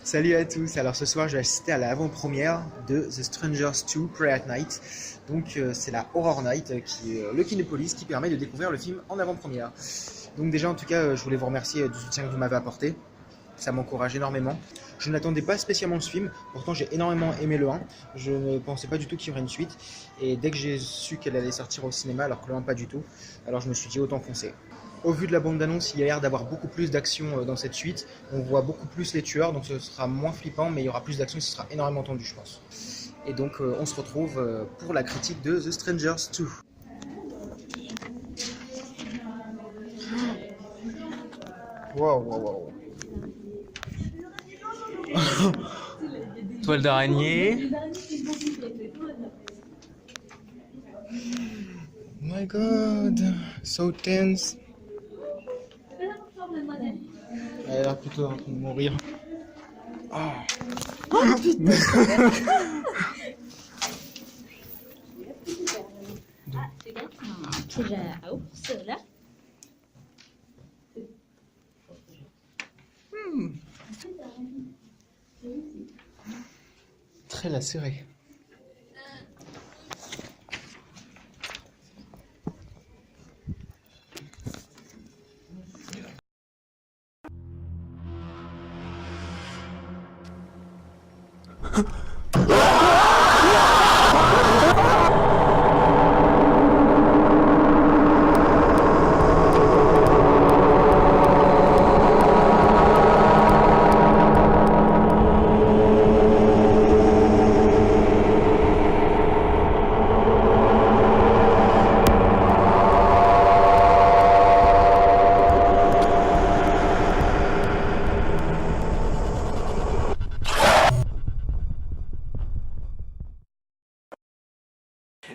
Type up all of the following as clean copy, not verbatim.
Salut à tous, alors ce soir je vais assister à l'avant-première de The Strangers 2 Prey at Night. Donc c'est la Horror Night qui est le Kinépolis qui permet de découvrir le film en avant-première. Donc déjà en tout cas je voulais vous remercier du soutien que vous m'avez apporté, ça m'encourage énormément. Je n'attendais pas spécialement ce film, pourtant j'ai énormément aimé le 1, je ne pensais pas du tout qu'il y aurait une suite. Et dès que j'ai su qu'elle allait sortir au cinéma, alors que le 1 pas du tout, alors je me suis dit autant foncer. Au vu de la bande-annonce, il y a l'air d'avoir beaucoup plus d'action dans cette suite. On voit beaucoup plus les tueurs, donc ce sera moins flippant, mais il y aura plus d'action, ce sera énormément tendu, je pense. Et donc, on se retrouve pour la critique de The Strangers 2. Wow, wow, wow. Toile d'araignée. My God, so tense. Elle a l'air plutôt en train de mourir. Oh, putain. Très lacéré.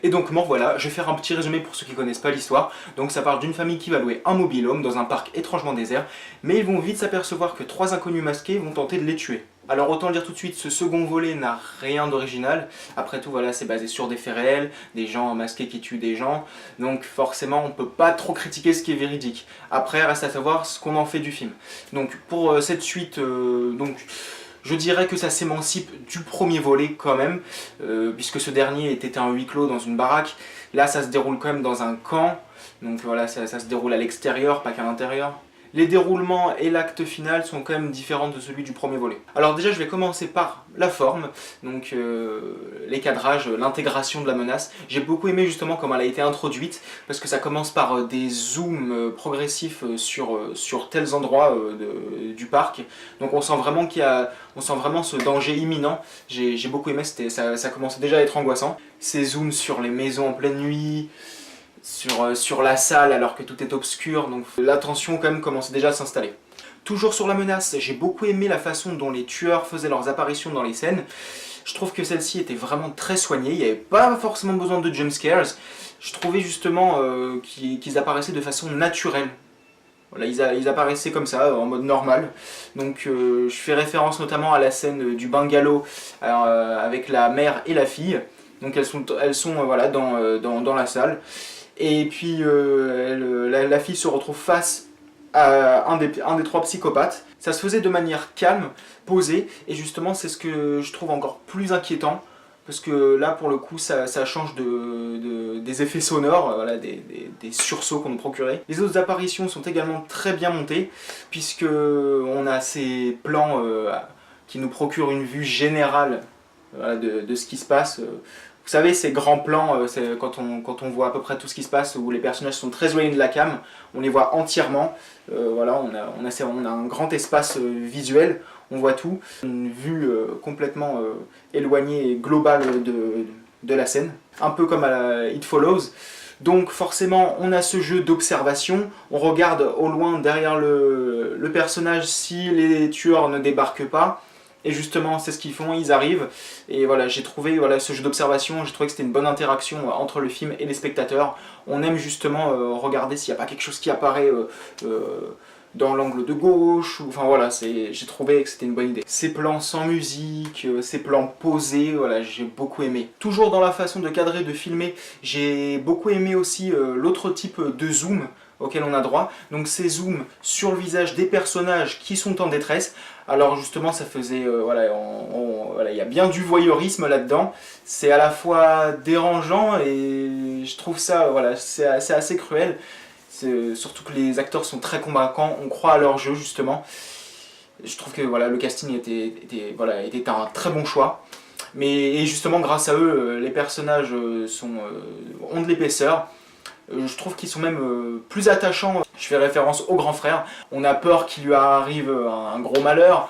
Et donc me voilà, je vais faire un petit résumé pour ceux qui connaissent pas l'histoire. Donc ça parle d'une famille qui va louer un mobil-home dans un parc étrangement désert, mais ils vont vite s'apercevoir que trois inconnus masqués vont tenter de les tuer. Alors autant le dire tout de suite, ce second volet n'a rien d'original. Après tout, voilà, c'est basé sur des faits réels, des gens masqués qui tuent des gens, donc forcément on peut pas trop critiquer ce qui est véridique. Après, reste à savoir ce qu'on en fait du film. Donc pour cette suite, je dirais que ça s'émancipe du premier volet quand même, puisque ce dernier était un huis clos dans une baraque. Là, ça se déroule quand même dans un camp, donc voilà, ça se déroule à l'extérieur, pas qu'à l'intérieur. Les déroulements et l'acte final sont quand même différents de celui du premier volet. Alors déjà, je vais commencer par la forme, donc les cadrages, l'intégration de la menace. J'ai beaucoup aimé justement comment elle a été introduite, parce que ça commence par des zooms progressifs sur tels endroits du parc. Donc on sent vraiment on sent vraiment ce danger imminent. J'ai beaucoup aimé, ça commençait déjà à être angoissant. Ces zooms sur les maisons en pleine nuit, sur la salle alors que tout est obscur, donc la tension quand même commence déjà à s'installer. Toujours sur la menace, j'ai beaucoup aimé la façon dont les tueurs faisaient leurs apparitions dans les scènes. Je trouve que celle-ci était vraiment très soignée, il n'y avait pas forcément besoin de jumpscares. Je trouvais justement qu'ils apparaissaient de façon naturelle. Voilà, ils apparaissaient comme ça, en mode normal. Donc je fais référence notamment à la scène du bungalow avec la mère et la fille. Donc elles sont voilà, dans la salle. Et puis la fille se retrouve face à un des trois psychopathes. Ça se faisait de manière calme, posée, et justement c'est ce que je trouve encore plus inquiétant, parce que là pour le coup ça change des effets sonores, voilà, des sursauts qu'on nous procurait. Les autres apparitions sont également très bien montées, puisque on a ces plans qui nous procurent une vue générale, voilà, de ce qui se passe. Vous savez, ces grands plans, quand on voit à peu près tout ce qui se passe, où les personnages sont très éloignés de la cam, on les voit entièrement. Voilà, on a un grand espace visuel, on voit tout. Une vue complètement éloignée et globale de la scène, un peu comme à la It Follows. Donc forcément, on a ce jeu d'observation, on regarde au loin derrière le personnage si les tueurs ne débarquent pas. Et justement, c'est ce qu'ils font, ils arrivent. Et voilà, j'ai trouvé ce jeu d'observation, j'ai trouvé que c'était une bonne interaction entre le film et les spectateurs. On aime justement regarder s'il n'y a pas quelque chose qui apparaît dans l'angle de gauche. Enfin voilà, j'ai trouvé que c'était une bonne idée. Ces plans sans musique, ces plans posés, voilà, j'ai beaucoup aimé. Toujours dans la façon de cadrer, de filmer, j'ai beaucoup aimé aussi l'autre type de zoom auquel on a droit. Donc ces zooms sur le visage des personnages qui sont en détresse. Alors justement, ça faisait, voilà, il y a bien du voyeurisme là-dedans. C'est à la fois dérangeant et je trouve ça, voilà, c'est assez cruel. Surtout que les acteurs sont très convaincants, on croit à leur jeu justement. Je trouve que voilà, le casting était un très bon choix. Et justement, grâce à eux, les personnages ont de l'épaisseur. Je trouve qu'ils sont même plus attachants. Je fais référence au grand frère. On a peur qu'il lui arrive un gros malheur.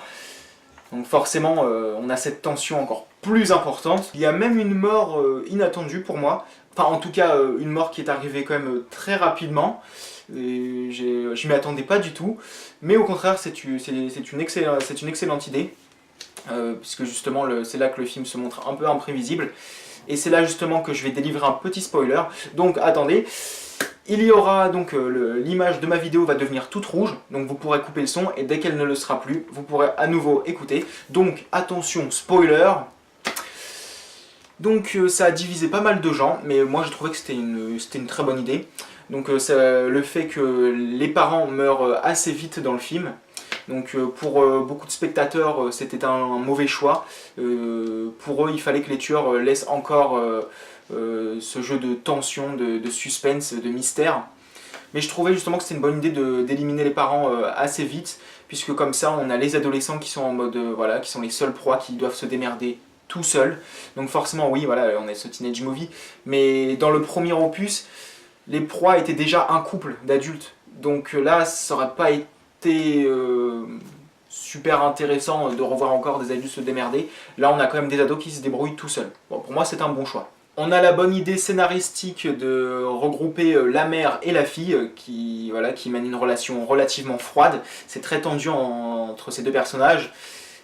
Donc forcément, on a cette tension encore plus importante. Il y a même une mort inattendue pour moi. Enfin, en tout cas, une mort qui est arrivée quand même très rapidement. Je m'y attendais pas du tout. Mais au contraire, c'est une excellente idée. Puisque justement, c'est là que le film se montre un peu imprévisible. Et c'est là justement que je vais délivrer un petit spoiler. Donc attendez, il y aura donc l'image de ma vidéo va devenir toute rouge, donc vous pourrez couper le son et dès qu'elle ne le sera plus, vous pourrez à nouveau écouter. Donc attention, spoiler. Donc ça a divisé pas mal de gens, mais moi je trouvais que c'était une très bonne idée. Donc le fait que les parents meurent assez vite dans le film. Donc pour beaucoup de spectateurs, c'était un mauvais choix. Pour eux, il fallait que les tueurs laissent encore ce jeu de tension, de suspense, de mystère. Mais je trouvais justement que c'était une bonne idée d'éliminer les parents assez vite, puisque comme ça, on a les adolescents qui sont en mode, voilà, qui sont les seuls proies qui doivent se démerder tout seuls. Donc forcément, oui, voilà, on est ce teenage movie. Mais dans le premier opus, les proies étaient déjà un couple d'adultes. Donc là, ça aurait pas été super intéressant de revoir encore des adultes se démerder. Là, on a quand même des ados qui se débrouillent tout seuls. Bon, pour moi, c'est un bon choix. On a la bonne idée scénaristique de regrouper la mère et la fille qui mènent une relation relativement froide. C'est très tendu entre ces deux personnages.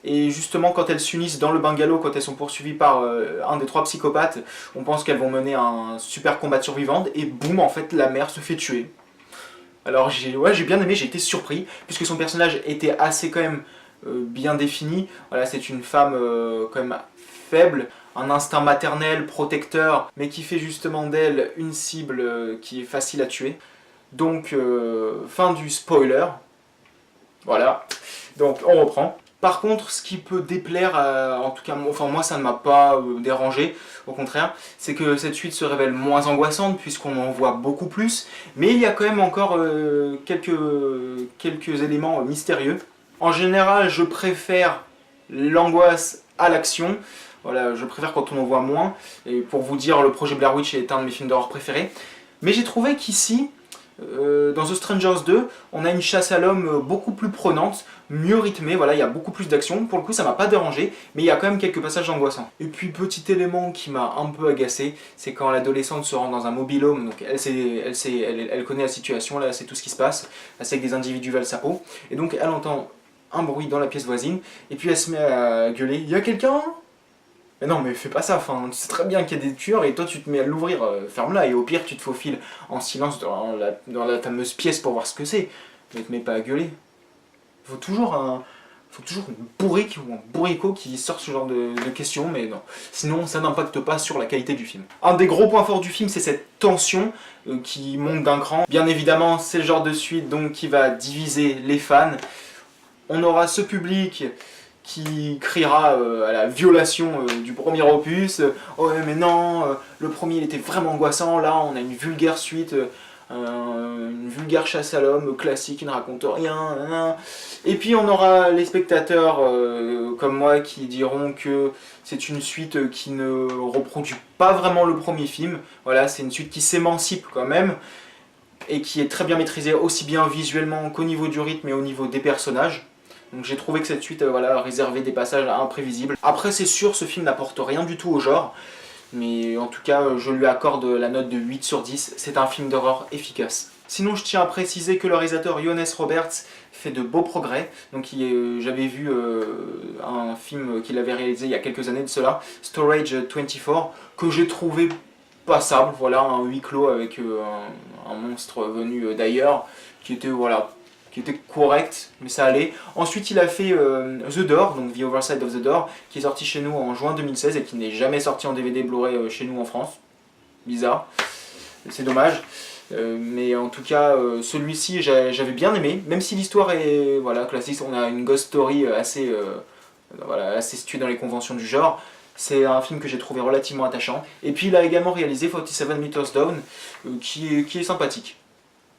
Et justement, quand elles s'unissent dans le bungalow, quand elles sont poursuivies par un des trois psychopathes, on pense qu'elles vont mener un super combat de survivante. Et boum, en fait, la mère se fait tuer. Alors j'ai bien aimé, j'ai été surpris, puisque son personnage était assez quand même bien défini. Voilà, c'est une femme quand même faible, un instinct maternel, protecteur, mais qui fait justement d'elle une cible qui est facile à tuer. Donc, fin du spoiler. Voilà, donc on reprend. Par contre, ce qui peut déplaire, en tout cas, moi ça ne m'a pas dérangé, au contraire, c'est que cette suite se révèle moins angoissante puisqu'on en voit beaucoup plus, mais il y a quand même encore quelques éléments mystérieux. En général, je préfère l'angoisse à l'action, voilà, je préfère quand on en voit moins, et pour vous dire, le projet Blair Witch est un de mes films d'horreur préférés, mais j'ai trouvé qu'ici, dans The Strangers 2, on a une chasse à l'homme beaucoup plus prenante, mieux rythmée, voilà, il y a beaucoup plus d'action. Pour le coup, ça m'a pas dérangé, mais il y a quand même quelques passages angoissants. Et puis, petit élément qui m'a un peu agacé, c'est quand l'adolescente se rend dans un mobil-home, donc elle connaît la situation, là, elle sait tout ce qui se passe, elle sait que des individus valent sa peau, et donc elle entend un bruit dans la pièce voisine, et puis elle se met à gueuler, « Il y a quelqu'un ?» Mais non, mais fais pas ça, enfin, tu sais très bien qu'il y a des tueurs et toi tu te mets à l'ouvrir, ferme-la, et au pire tu te faufiles en silence dans la fameuse pièce pour voir ce que c'est. Mais te mets pas à gueuler. Faut toujours une bourrique ou un bourricot qui sorte ce genre de questions, mais non. Sinon ça n'impacte pas sur la qualité du film. Un des gros points forts du film, c'est cette tension qui monte d'un cran. Bien évidemment, c'est le genre de suite donc qui va diviser les fans. On aura ce public qui criera à la violation du premier opus. Oh mais non, le premier il était vraiment angoissant, là on a une vulgaire suite, une vulgaire chasse à l'homme classique qui ne raconte rien. Et puis on aura les spectateurs comme moi qui diront que c'est une suite qui ne reproduit pas vraiment le premier film. Voilà, c'est une suite qui s'émancipe quand même et qui est très bien maîtrisée aussi bien visuellement qu'au niveau du rythme et au niveau des personnages. Donc j'ai trouvé que cette suite réservait des passages imprévisibles. Après c'est sûr, ce film n'apporte rien du tout au genre, mais en tout cas je lui accorde la note de 8 sur 10, c'est un film d'horreur efficace. Sinon je tiens à préciser que le réalisateur Johannes Roberts fait de beaux progrès. Donc j'avais vu un film qu'il avait réalisé il y a quelques années de cela, Storage 24, que j'ai trouvé passable, voilà, un huis clos avec un monstre venu d'ailleurs, qui était correct, mais ça allait. Ensuite, il a fait The Door, donc The Other Side of the Door, qui est sorti chez nous en juin 2016 et qui n'est jamais sorti en DVD Blu-ray chez nous en France. Bizarre, c'est dommage. Mais en tout cas, celui-ci j'avais bien aimé, même si l'histoire est voilà, classique, on a une ghost story assez, voilà, assez située dans les conventions du genre. C'est un film que j'ai trouvé relativement attachant. Et puis il a également réalisé 47 Meters Down, qui est sympathique.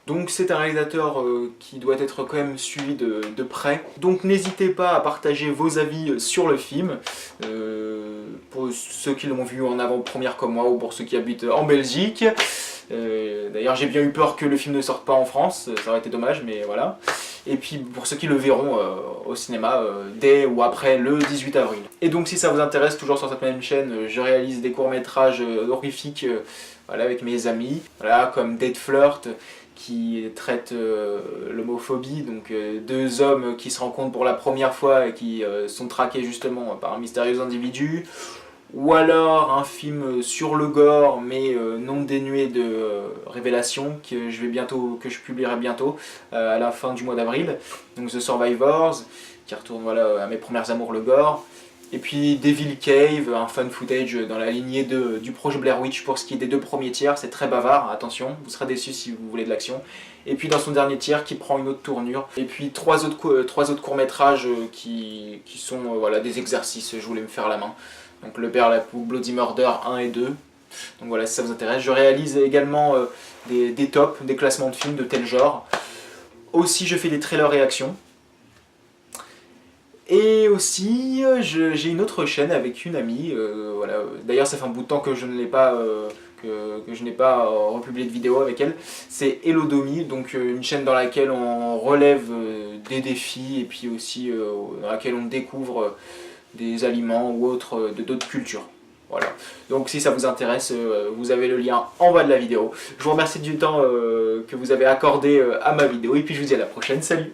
Donc c'est un réalisateur qui doit être quand même suivi de près. Donc n'hésitez pas à partager vos avis sur le film, pour ceux qui l'ont vu en avant-première comme moi ou pour ceux qui habitent en Belgique. D'ailleurs j'ai bien eu peur que le film ne sorte pas en France, ça aurait été dommage, mais voilà. Et puis pour ceux qui le verront au cinéma dès ou après le 18 avril. Et donc si ça vous intéresse, toujours sur cette même chaîne, je réalise des courts-métrages horrifiques voilà, avec mes amis, voilà, comme Dead Flirt, qui traite l'homophobie, donc deux hommes qui se rencontrent pour la première fois et qui sont traqués justement par un mystérieux individu, ou alors un film sur le gore mais non dénué de révélations que je publierai bientôt à la fin du mois d'avril, donc The Survivors, qui retourne voilà, à mes premières amours le gore. Et puis Devil Cave, un fan footage dans la lignée du projet Blair Witch pour ce qui est des 2 premiers tiers, c'est très bavard, attention, vous serez déçus si vous voulez de l'action. Et puis dans son dernier tiers qui prend une autre tournure. Et puis trois autres courts-métrages qui sont voilà, des exercices, je voulais me faire la main. Donc Le Père, la Poule, Bloody Murder 1 et 2. Donc voilà, si ça vous intéresse. Je réalise également des tops, des classements de films de tel genre. Aussi je fais des trailers réactions. Et aussi, j'ai une autre chaîne avec une amie, voilà. D'ailleurs ça fait un bout de temps que je ne l'ai pas, que je n'ai pas republié de vidéo avec elle. C'est Elodomi, donc une chaîne dans laquelle on relève des défis et puis aussi dans laquelle on découvre des aliments ou autres d'autres cultures. Voilà. Donc si ça vous intéresse, vous avez le lien en bas de la vidéo. Je vous remercie du temps que vous avez accordé à ma vidéo et puis je vous dis à la prochaine. Salut!